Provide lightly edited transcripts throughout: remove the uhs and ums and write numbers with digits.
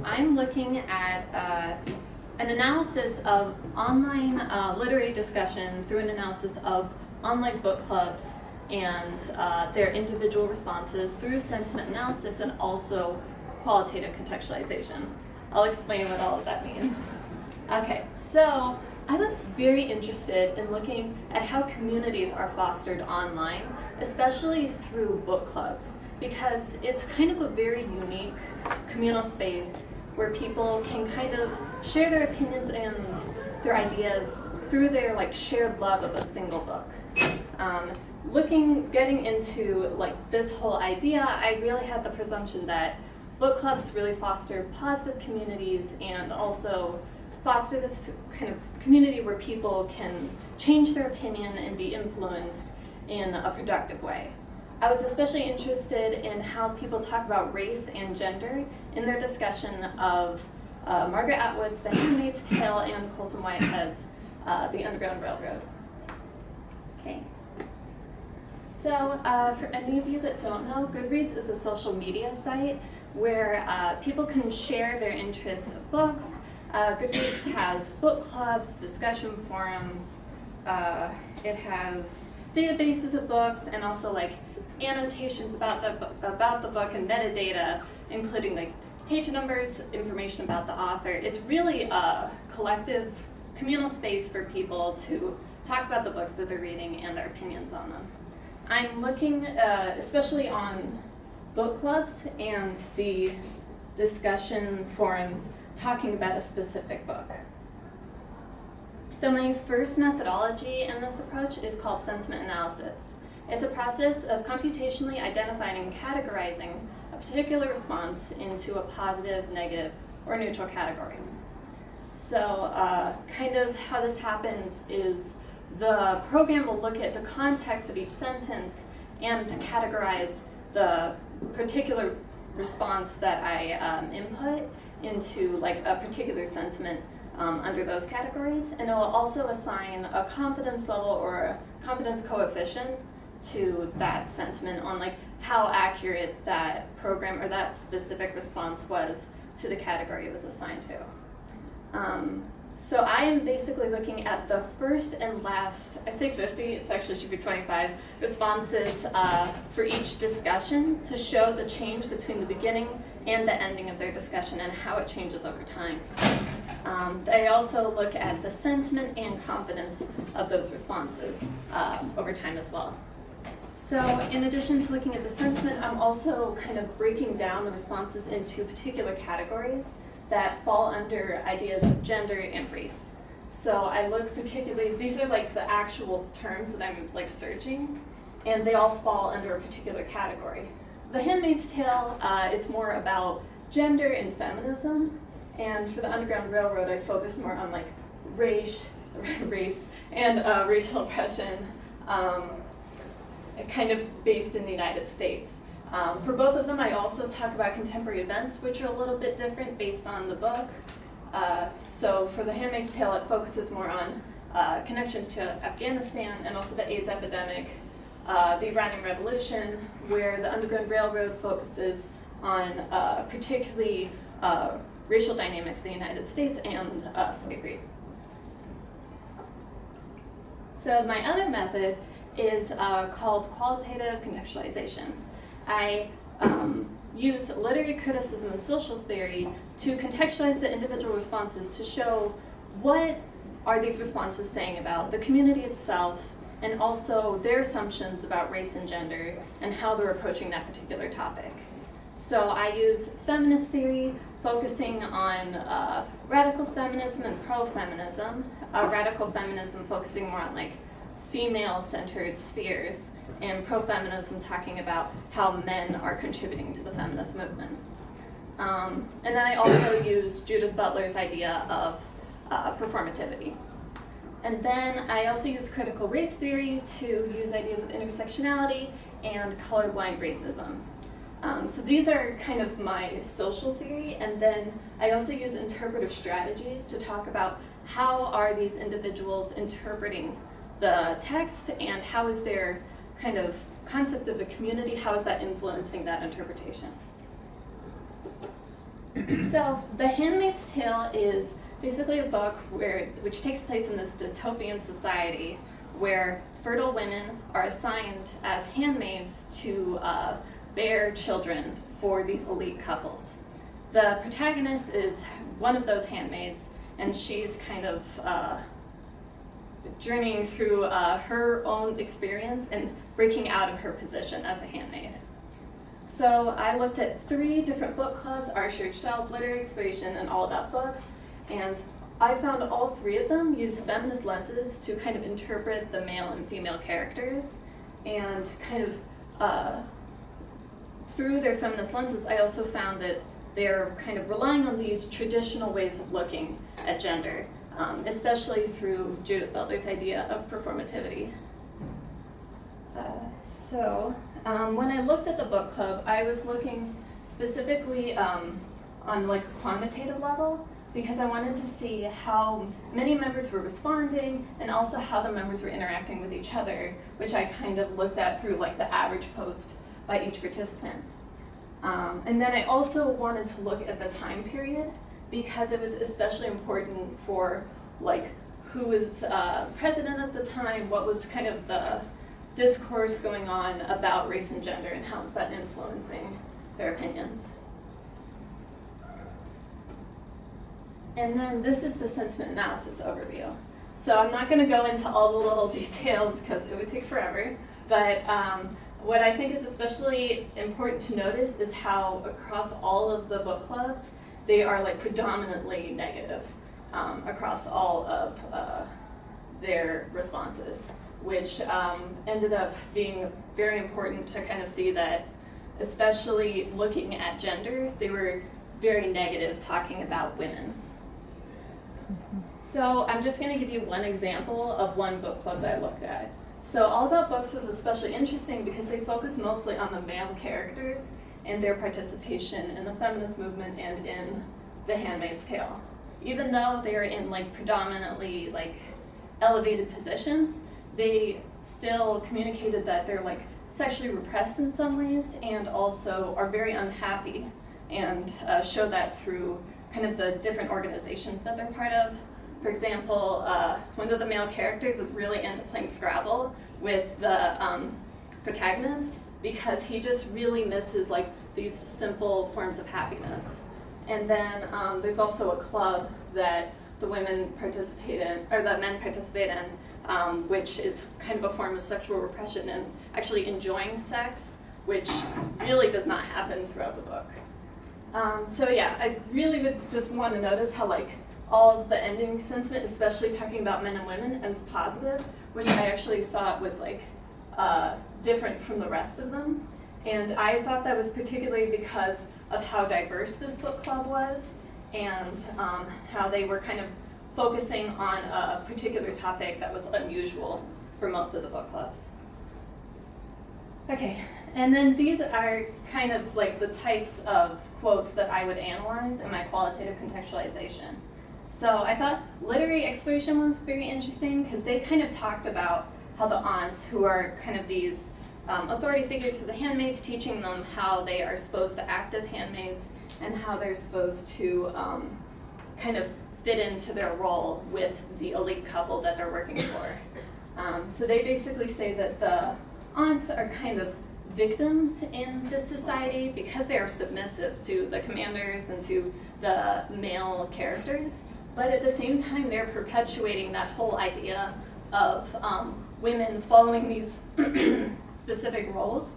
I'm looking at an analysis of online literary discussion through an analysis of online book clubs and their individual responses through sentiment analysis and also qualitative contextualization. I'll explain what all of that means. Okay, so I was very interested in looking at how communities are fostered online, especially through book clubs, because it's kind of a very unique communal space where people can kind of share their opinions and their ideas through their shared love of a single book. Getting into this whole idea, I really had the presumption that book clubs really foster positive communities and also foster this kind of community where people can change their opinion and be influenced in a productive way. I was especially interested in how people talk about race and gender in their discussion of Margaret Atwood's The Handmaid's Tale and Colson Whitehead's The Underground Railroad. Okay. So for any of you that don't know, Goodreads is a social media site where people can share their interest of books. Goodreads has book clubs, discussion forums, it has databases of books and also annotations about the book and metadata, including page numbers, information about the author. It's really a collective communal space for people to talk about the books that they're reading and their opinions on them. I'm looking especially on book clubs and the discussion forums talking about a specific book. So my first methodology in this approach is called sentiment analysis. It's a process of computationally identifying and categorizing a particular response into a positive, negative, or neutral category. So kind of how this happens is the program will look at the context of each sentence and categorize the particular response that I input into a particular sentiment under those categories, and it will also assign a confidence level or a confidence coefficient to that sentiment on how accurate that program or that specific response was to the category it was assigned to. So I am basically looking at the first and last, I say 50, it actually should be 25, responses for each discussion to show the change between the beginning and the ending of their discussion and how it changes over time. I also look at the sentiment and confidence of those responses over time as well. So in addition to looking at the sentiment, I'm also kind of breaking down the responses into particular categories that fall under ideas of gender and race. So I look particularly, these are the actual terms that I'm searching, and they all fall under a particular category. The Handmaid's Tale, it's more about gender and feminism, and for the Underground Railroad, I focus more on race and racial oppression, kind of based in the United States. For both of them, I also talk about contemporary events, which are a little bit different based on the book. So for The Handmaid's Tale, it focuses more on connections to Afghanistan and also the AIDS epidemic, the Iranian Revolution, where the Underground Railroad focuses on particularly racial dynamics in the United States and slavery. So my other method is called qualitative contextualization. I use literary criticism and social theory to contextualize the individual responses to show what are these responses saying about the community itself and also their assumptions about race and gender and how they're approaching that particular topic. So I use feminist theory, focusing on radical feminism and pro-feminism. Radical feminism focusing more on female-centered spheres, and pro-feminism talking about how men are contributing to the feminist movement. And then I also use Judith Butler's idea of performativity. And then I also use critical race theory to use ideas of intersectionality and colorblind racism. So these are kind of my social theory, and then I also use interpretive strategies to talk about how are these individuals interpreting the text and how is their kind of concept of the community, how is that influencing that interpretation? So The Handmaid's Tale is basically a book which takes place in this dystopian society where fertile women are assigned as handmaids to bear children for these elite couples. The protagonist is one of those handmaids, and she's kind of journeying through her own experience and breaking out of her position as a handmaid. So I looked at 3 different book clubs: Our Shared Shelf, Literary Exploration, and All About Books, and I found all 3 of them use feminist lenses to kind of interpret the male and female characters, and kind of through their feminist lenses, I also found that they're kind of relying on these traditional ways of looking at gender, especially through Judith Butler's idea of performativity. When I looked at the book club, I was looking specifically on like a quantitative level, because I wanted to see how many members were responding and also how the members were interacting with each other, which I kind of looked at through like the average post by each participant. And then I also wanted to look at the time period, because it was especially important for like who was president at the time, what was kind of the discourse going on about race and gender, and how is that influencing their opinions. And then this is the sentiment analysis overview. So I'm not going to go into all the little details because it would take forever, but what I think is especially important to notice is how across all of the book clubs, they are like predominantly negative across all of their responses, which ended up being very important to kind of see that, especially looking at gender, they were very negative talking about women. So I'm just going to give you one example of one book club that I looked at. So All About Books was especially interesting because they focused mostly on the male characters and their participation in the feminist movement and in The Handmaid's Tale. Even though they are in like predominantly like elevated positions, they still communicated that they're like sexually repressed in some ways and also are very unhappy, and show that through kind of the different organizations that they're part of. For example, one of the male characters is really into playing Scrabble with the protagonist because he just really misses like these simple forms of happiness. And then there's also a club that the women participate in, or that men participate in, which is kind of a form of sexual repression and actually enjoying sex, which really does not happen throughout the book. So yeah, I really would just want to notice how like all of the ending sentiment, especially talking about men and women, ends positive, which I actually thought was like different from the rest of them. And I thought that was particularly because of how diverse this book club was, and how they were kind of focusing on a particular topic that was unusual for most of the book clubs. Okay, and then these are kind of like the types of quotes that I would analyze in my qualitative contextualization. So I thought literary exploration was very interesting because they kind of talked about how the aunts, who are kind of these authority figures for the handmaids, teaching them how they are supposed to act as handmaids and how they're supposed to kind of fit into their role with the elite couple that they're working for. So they basically say that the aunts are kind of victims in this society because they are submissive to the commanders and to the male characters, but at the same time they're perpetuating that whole idea of women following these specific roles.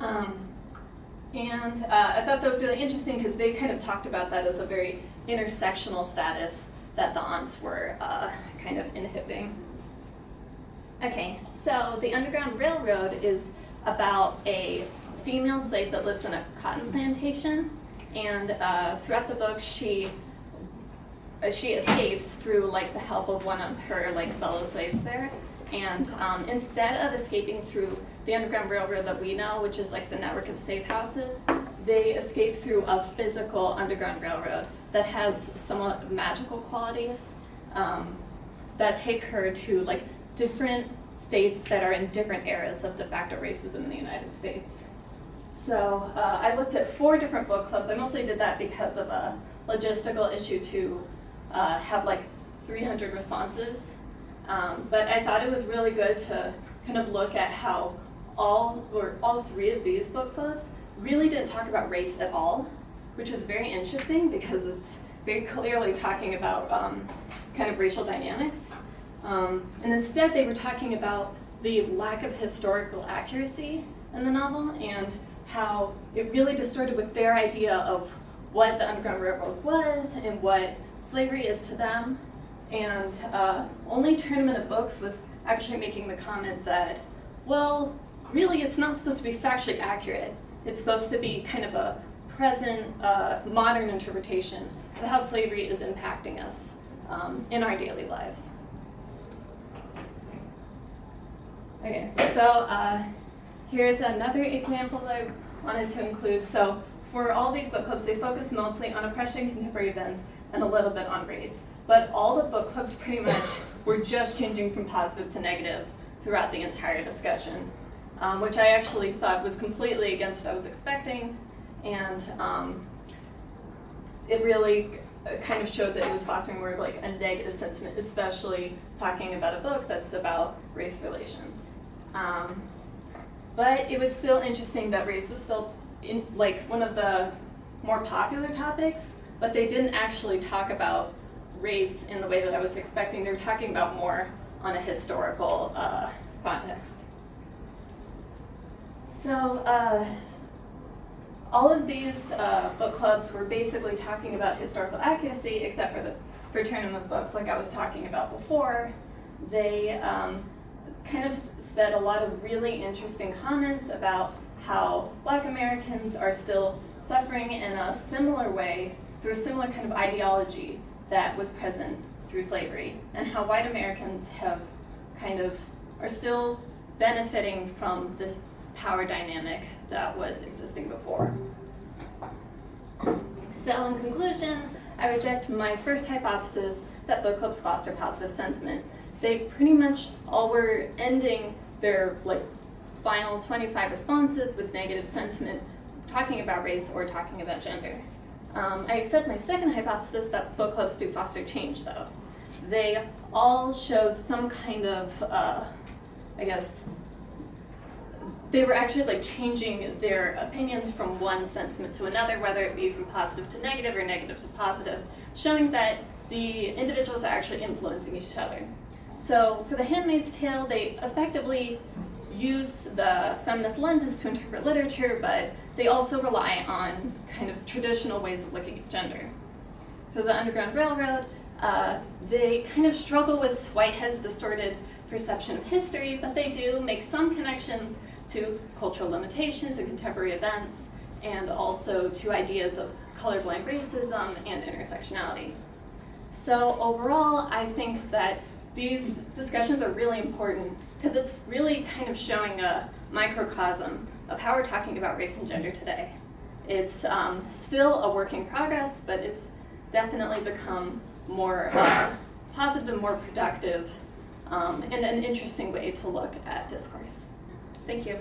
And I thought that was really interesting because they kind of talked about that as a very intersectional status that the aunts were kind of inhibiting. Okay, so The Underground Railroad is about a female slave that lives in a cotton plantation, and throughout the book she escapes through like the help of one of her like fellow slaves there. And instead of escaping through the Underground Railroad that we know, which is like the network of safe houses, they escape through a physical Underground Railroad that has somewhat magical qualities that take her to like different states that are in different eras of de facto racism in the United States. So I looked at 4 different book clubs. I mostly did that because of a logistical issue to have like 300 responses. But I thought it was really good to kind of look at how all 3 of these book clubs really didn't talk about race at all, which is very interesting because it's very clearly talking about kind of racial dynamics. And instead they were talking about the lack of historical accuracy in the novel and how it really distorted with their idea of what the Underground Railroad was and what slavery is to them. And only Tournament of Books was actually making the comment that, well, really it's not supposed to be factually accurate. It's supposed to be kind of a present, modern interpretation of how slavery is impacting us in our daily lives. Okay, so here's another example that I wanted to include. So for all these book clubs, they focus mostly on oppression, contemporary events, and a little bit on race. But all the book clubs pretty much were just changing from positive to negative throughout the entire discussion, which I actually thought was completely against what I was expecting. And it really kind of showed that it was fostering more of like a negative sentiment, especially talking about a book that's about race relations. But it was still interesting that race was still in, like one of the more popular topics, but they didn't actually talk about race in the way that I was expecting. They were talking about more on a historical context. So all of these book clubs were basically talking about historical accuracy, except for Tournament of Books, like I was talking about before. They kind of said a lot of really interesting comments about how Black Americans are still suffering in a similar way through a similar kind of ideology that was present through slavery, and how white Americans have are still benefiting from this power dynamic that was existing before. So in conclusion, I reject my first hypothesis that book clubs foster positive sentiment. They pretty much all were ending their final 25 responses with negative sentiment, talking about race or talking about gender. I accept my second hypothesis that book clubs do foster change, though. They all showed some kind of, they were actually changing their opinions from one sentiment to another, whether it be from positive to negative or negative to positive, showing that the individuals are actually influencing each other. So for The Handmaid's Tale, they effectively use the feminist lenses to interpret literature, but they also rely on kind of traditional ways of looking at gender. For The Underground Railroad, they kind of struggle with Whitehead's distorted perception of history, but they do make some connections to cultural limitations and contemporary events, and also to ideas of colorblind racism and intersectionality. So overall, I think that these discussions are really important because it's really kind of showing a microcosm of how we're talking about race and gender today. It's still a work in progress, but it's definitely become more positive and more productive and an interesting way to look at discourse. Thank you.